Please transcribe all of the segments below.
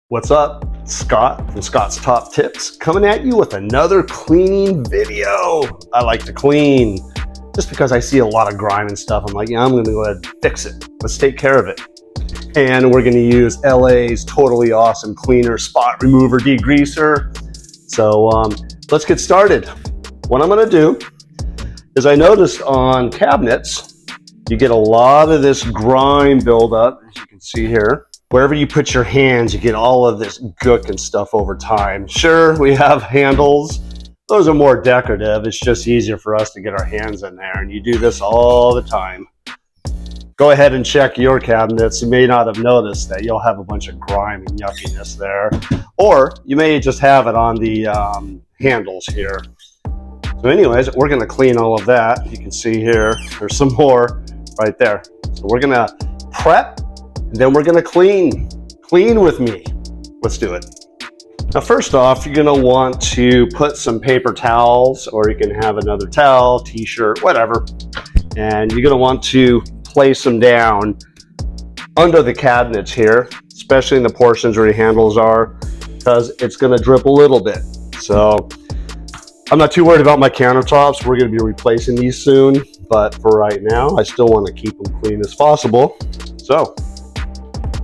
What's up? Scott from Scott's Top Tips coming at you with another cleaning video. I like to clean just because I see a lot of grime and stuff. I'm like, yeah, I'm gonna go ahead and fix it. Let's take care of it. And we're gonna use LA's totally awesome cleaner, spot remover, degreaser. So let's get started. What I'm gonna do is I noticed on cabinets, you get a lot of this grime buildup, as you can see here. Wherever you put your hands, you get all of this gook and stuff over time. Sure, we have handles. Those are more decorative. It's just easier for us to get our hands in there, and you do this all the time. Go ahead and check your cabinets. You may not have noticed that you'll have a bunch of grime and yuckiness there, or you may just have it on the handles here. So anyways, we're gonna clean all of that. You can see here, there's some more right there. So we're gonna prep, and then we're gonna clean. Clean with me. Let's do it. Now first off, you're gonna want to put some paper towels, or you can have another towel, t-shirt, whatever. And you're gonna want to place them down under the cabinets here, especially in the portions where your handles are, because it's gonna drip a little bit. So I'm not too worried about my countertops. We're gonna be replacing these soon, but for right now, I still wanna keep them clean as possible. So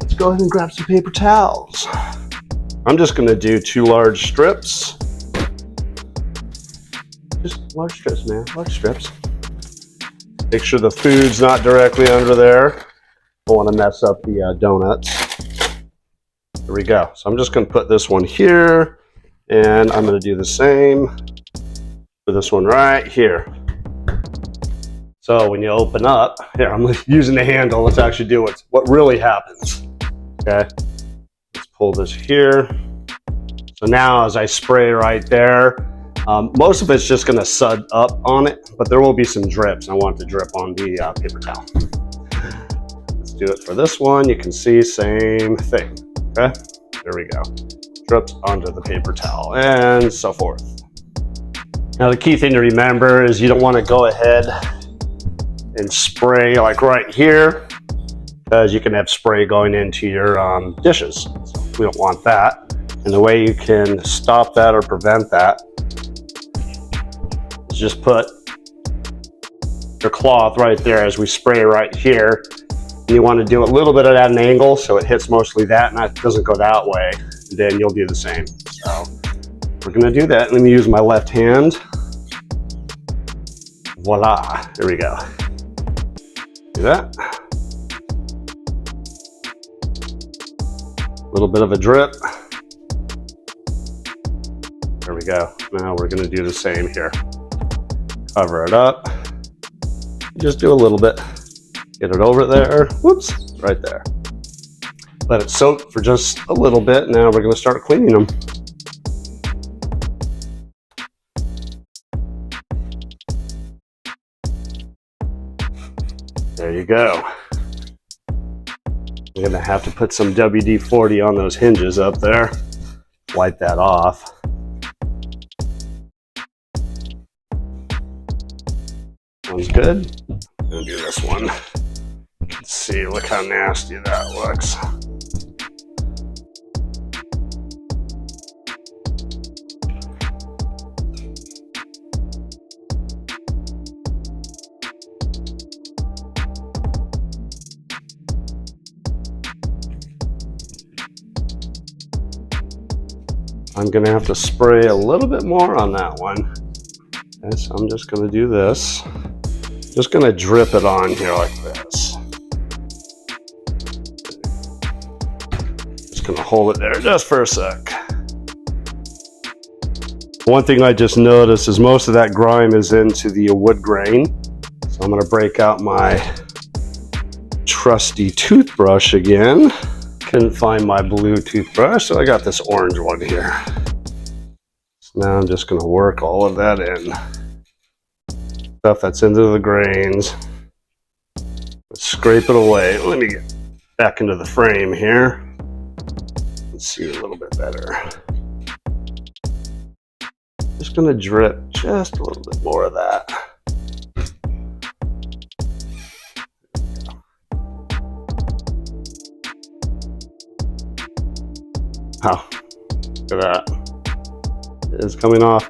let's go ahead and grab some paper towels. I'm just gonna do 2 large strips. Just large strips, man, large strips. Make sure the food's not directly under there. Don't wanna mess up the donuts. There we go. So I'm just gonna put this one here, and I'm gonna do the same for this one right here. So when you open up, here, I'm using the handle. Let's actually do what really happens. Okay, let's pull this here. So now as I spray right there, most of it's just gonna sud up on it, but there will be some drips. I want it to drip on the paper towel. Let's do it for this one. You can see same thing, okay? There we go. Drips onto the paper towel and so forth. Now the key thing to remember is you don't wanna go ahead and spray like right here, because you can have spray going into your dishes. So we don't want that. And the way you can stop that or prevent that is just put your cloth right there as we spray right here. And you want to do a little bit of that at an angle so it hits mostly that and it doesn't go that way. And then you'll do the same. So we're gonna do that. Let me use my left hand. Voila, there we go. Do that. A little bit of a drip. There we go. Now we're gonna do the same here. Cover it up. Just do a little bit. Get it over there. Whoops, right there. Let it soak for just a little bit. Now we're gonna start cleaning them. There you go. I'm gonna have to put some WD-40 on those hinges up there. Wipe that off. One's good. I'm gonna do this one. Let's see, look how nasty that looks. I'm gonna have to spray a little bit more on that one. Okay, so I'm just gonna do this. Just gonna drip it on here like this. Just gonna hold it there just for a sec. One thing I just noticed is most of that grime is into the wood grain. So I'm gonna break out my trusty toothbrush again. Couldn't find my blue toothbrush, so I got this orange one here. So now I'm just gonna work all of that in. Stuff that's into the grains. Let's scrape it away. Let me get back into the frame here. Let's see a little bit better. Just gonna drip just a little bit more of that. Wow, look at that. It is coming off.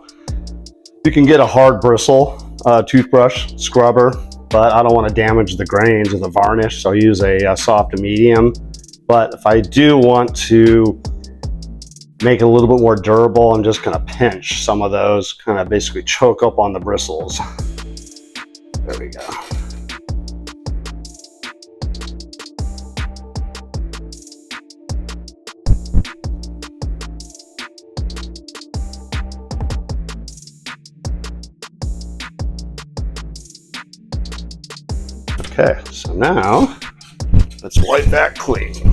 You can get a hard bristle toothbrush scrubber, but I don't want to damage the grains of the varnish, so I use a soft to medium. But if I do want to make it a little bit more durable, I'm just going to pinch some of those, kind of basically choke up on the bristles. There we go. Okay, so now let's wipe that clean.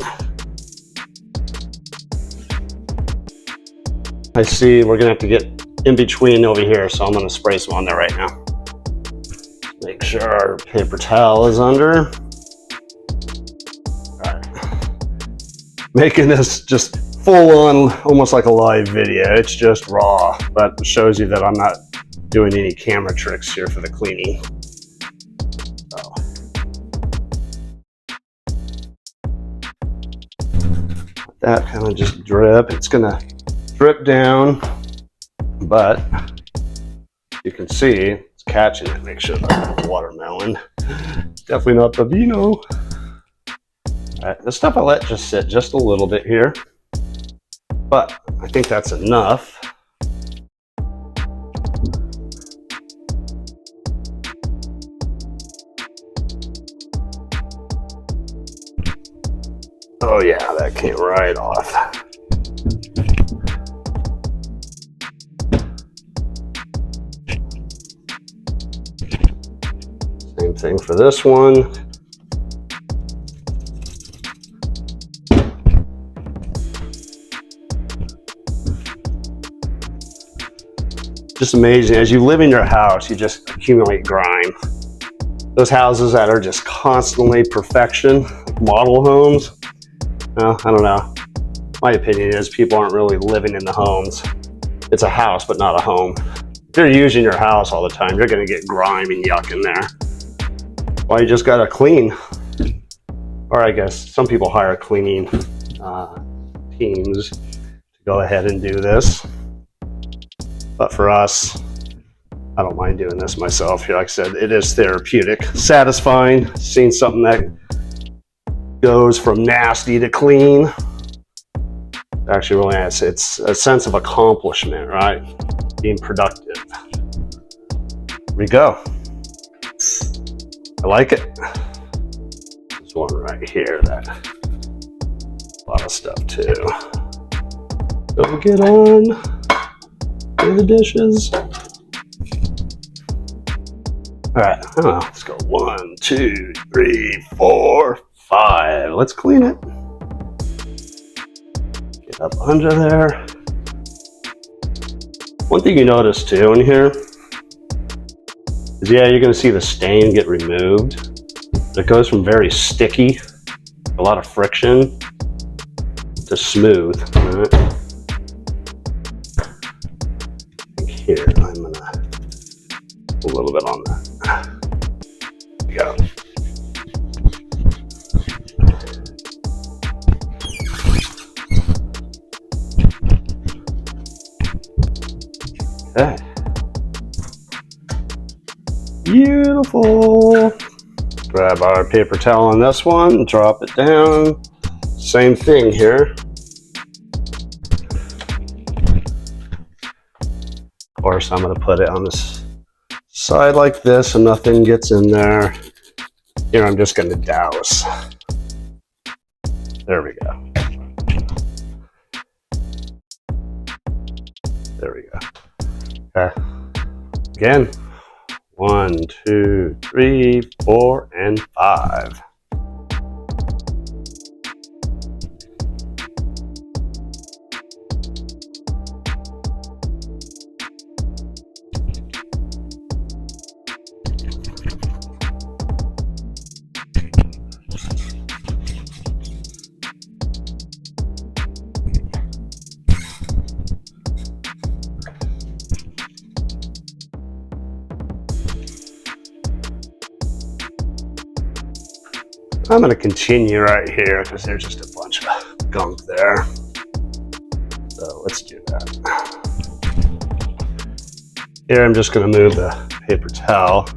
I see we're gonna have to get in between over here, so I'm gonna spray some on there right now. Make sure our paper towel is under. All right. Making this just full on, almost like a live video. It's just raw, but it shows you that I'm not doing any camera tricks here for the cleaning. So. That kind of just drip. It's gonna drip down, but you can see it's catching it. Make sure that's watermelon. Definitely not the vino. All right, this stuff I let just sit just a little bit here, but I think that's enough. Oh yeah, that came right off. Same thing for this one. Just amazing. As you live in your house, you just accumulate grime. Those houses that are just constantly perfection, like model homes, well, I don't know. My opinion is people aren't really living in the homes. It's a house, but not a home. If you're using your house all the time, you're gonna get grime and yuck in there. Well, you just gotta clean. Or I guess some people hire cleaning teams to go ahead and do this. But for us, I don't mind doing this myself here. Like I said, it is therapeutic, satisfying, seeing something that goes from nasty to clean. Actually really nice. It's a sense of accomplishment, right? Being productive. Here we go. I like it. There's one right here that a lot of stuff too. Go get on with the dishes. All right, let's go 1, 2, 3, 4, 5. Let's clean it. Get up under there. One thing you notice too in here is, yeah, you're gonna see the stain get removed. It goes from very sticky, a lot of friction, to smooth. All right. Here, I'm gonna a little bit on that. There we go. Okay. Beautiful. Grab our paper towel on this one, drop it down. Same thing here. Of course, I'm going to put it on this side like this so nothing gets in there. Here, I'm just going to douse. There we go. There we go. Okay. Again, 1, 2, 3, 4, and 5. I'm going to continue right here because there's just a bunch of gunk there. So let's do that. Here, I'm just going to move the paper towel.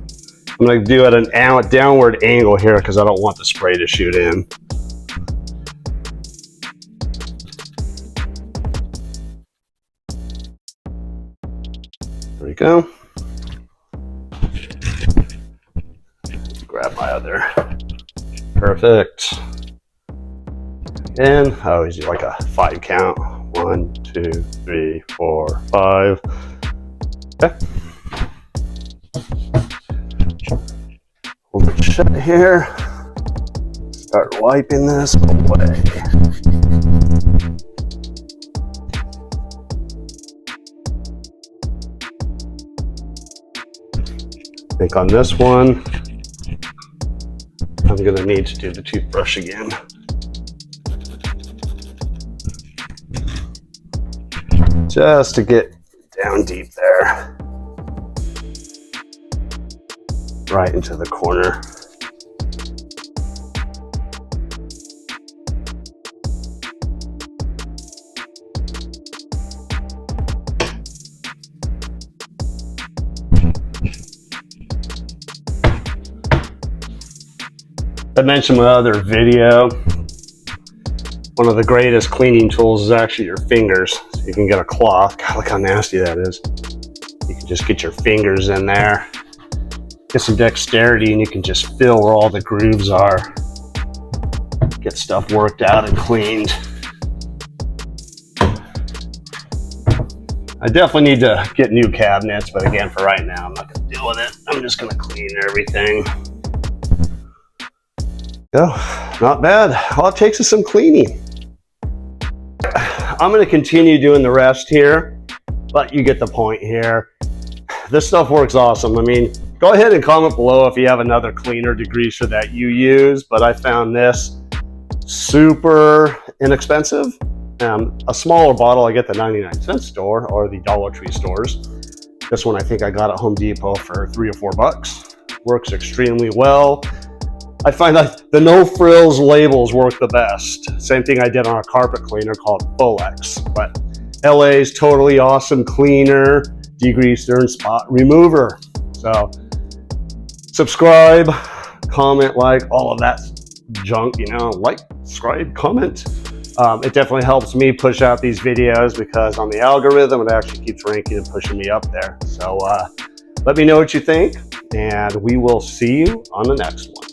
I'm going to do it at an downward angle here because I don't want the spray to shoot in. There we go. Grab my other. Perfect. And I always do like a 5 count. 1, 2, 3, 4, 5. Okay. Hold it shut here. Start wiping this away. I think on this one, I'm going to need to do the toothbrush again. Just to get down deep there. Right into the corner. I mentioned in my other video, one of the greatest cleaning tools is actually your fingers. So you can get a cloth. God, look how nasty that is. You can just get your fingers in there, get some dexterity, and you can just feel where all the grooves are. Get stuff worked out and cleaned. I definitely need to get new cabinets, but again, for right now, I'm not going to deal with it. I'm just going to clean everything. Oh, not bad. All it takes is some cleaning. I'm going to continue doing the rest here, but you get the point here. This stuff works awesome. I mean, go ahead and comment below if you have another cleaner degreaser that you use, but I found this super inexpensive. A smaller bottle I get the 99-cent store or the Dollar Tree stores. This one I think I got at Home Depot for $3 or $4. Works extremely well. I find that the no frills labels work the best. Same thing I did on a carpet cleaner called Folex. But LA's totally awesome cleaner, degreaser, and spot remover. So subscribe, comment, like, all of that junk, you know, like, subscribe, comment. It definitely helps me push out these videos because on the algorithm, it actually keeps ranking and pushing me up there. So let me know what you think, and we will see you on the next one.